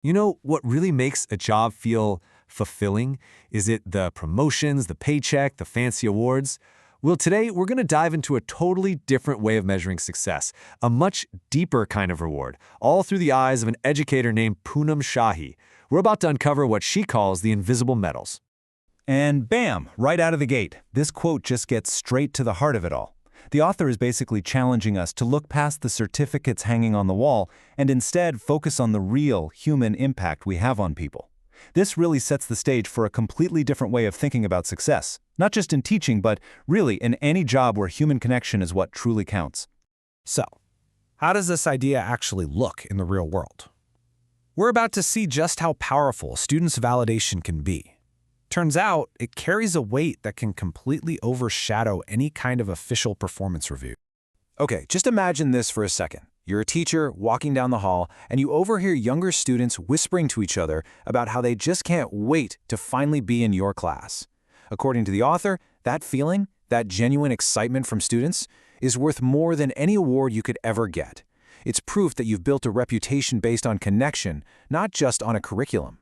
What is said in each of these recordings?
You know, what really makes a job feel fulfilling? Is it the promotions, the paycheck, the fancy awards? Well, today we're going to dive into a totally different way of measuring success, a much deeper kind of reward, all through the eyes of an educator named Poonam Shahi. We're about to uncover what she calls the invisible medals. And bam, right out of the gate, this quote just gets straight to the heart of it all. The author is basically challenging us to look past the certificates hanging on the wall and instead focus on the real human impact we have on people. This really sets the stage for a completely different way of thinking about success, not just in teaching, but really in any job where human connection is what truly counts. So, how does this idea actually look in the real world? We're about to see just how powerful students' validation can be. Turns out, it carries a weight that can completely overshadow any kind of official performance review. Okay, just imagine this for a second. You're a teacher walking down the hall, and you overhear younger students whispering to each other about how they just can't wait to finally be in your class. According to the author, that feeling, that genuine excitement from students, is worth more than any award you could ever get. It's proof that you've built a reputation based on connection, not just on a curriculum.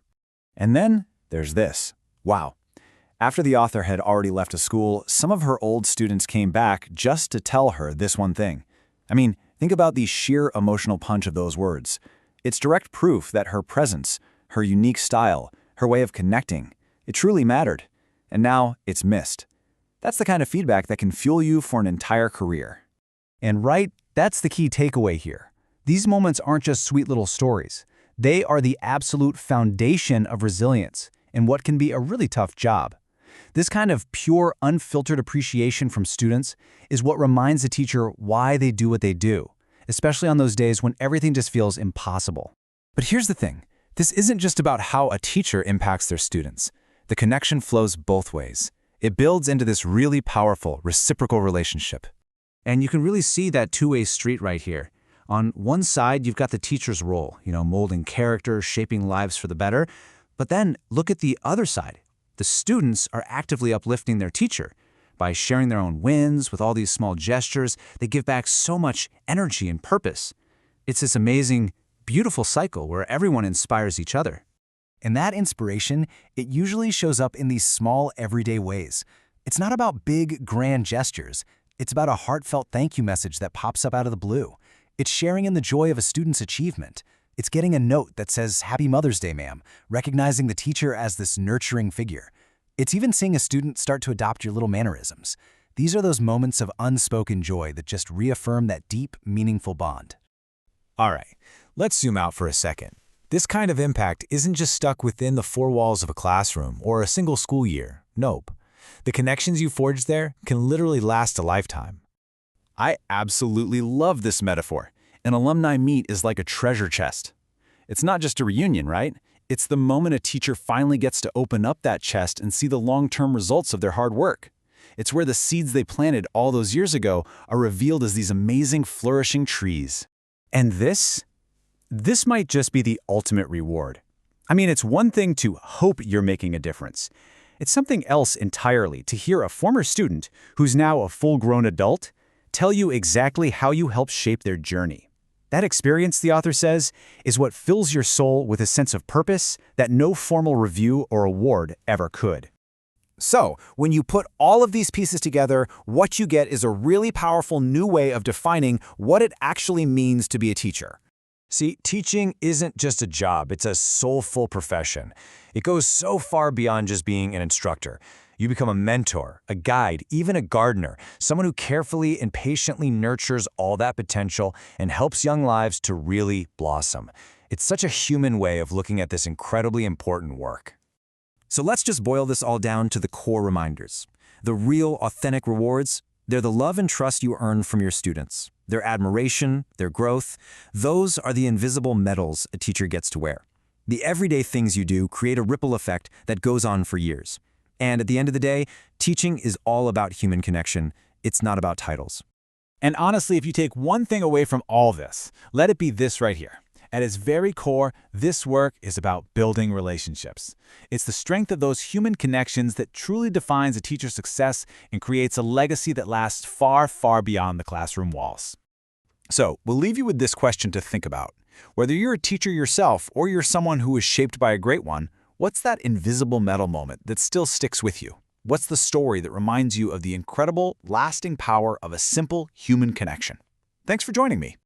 And then there's this. Wow. After the author had already left a school, some of her old students came back just to tell her this one thing. I mean, think about the sheer emotional punch of those words. It's direct proof that her presence, her unique style, her way of connecting, it truly mattered. And now it's missed. That's the kind of feedback that can fuel you for an entire career. And that's the key takeaway here. These moments aren't just sweet little stories. They are the absolute foundation of resilience in what can be a really tough job. This kind of pure, unfiltered appreciation from students is what reminds the teacher why they do what they do, especially on those days when everything just feels impossible. But here's the thing. This isn't just about how a teacher impacts their students. The connection flows both ways. It builds into this really powerful, reciprocal relationship. And you can really see that two-way street right here. On one side, you've got the teacher's role, molding character, shaping lives for the better. But then look at the other side. The students are actively uplifting their teacher. By sharing their own wins with all these small gestures, they give back so much energy and purpose. It's this amazing, beautiful cycle where everyone inspires each other. And that inspiration, it usually shows up in these small, everyday ways. It's not about big, grand gestures. It's about a heartfelt thank you message that pops up out of the blue. It's sharing in the joy of a student's achievement. It's getting a note that says, "Happy Mother's Day, ma'am," recognizing the teacher as this nurturing figure. It's even seeing a student start to adopt your little mannerisms. These are those moments of unspoken joy that just reaffirm that deep, meaningful bond. All right, let's zoom out for a second. This kind of impact isn't just stuck within the four walls of a classroom or a single school year. Nope. The connections you forge there can literally last a lifetime. I absolutely love this metaphor. An alumni meet is like a treasure chest. It's not just a reunion, right? It's the moment a teacher finally gets to open up that chest and see the long-term results of their hard work. It's where the seeds they planted all those years ago are revealed as these amazing, flourishing trees. And this might just be the ultimate reward. I mean, it's one thing to hope you're making a difference. It's something else entirely to hear a former student, who's now a full-grown adult, tell you exactly how you helped shape their journey. That experience, the author says, is what fills your soul with a sense of purpose that no formal review or award ever could. So, when you put all of these pieces together, what you get is a really powerful new way of defining what it actually means to be a teacher. See, teaching isn't just a job, it's a soulful profession. It goes so far beyond just being an instructor. You become a mentor, a guide, even a gardener, someone who carefully and patiently nurtures all that potential and helps young lives to really blossom. It's such a human way of looking at this incredibly important work. So let's just boil this all down to the core reminders. The real, authentic rewards, they're the love and trust you earn from your students, their admiration, their growth. Those are the invisible medals a teacher gets to wear. The everyday things you do create a ripple effect that goes on for years. And at the end of the day, teaching is all about human connection. It's not about titles. And honestly, if you take one thing away from all this, let it be this right here. At its very core, this work is about building relationships. It's the strength of those human connections that truly defines a teacher's success and creates a legacy that lasts far, far beyond the classroom walls. So, we'll leave you with this question to think about. Whether you're a teacher yourself or you're someone who was shaped by a great one, what's that invisible metal moment that still sticks with you? What's the story that reminds you of the incredible, lasting power of a simple human connection? Thanks for joining me.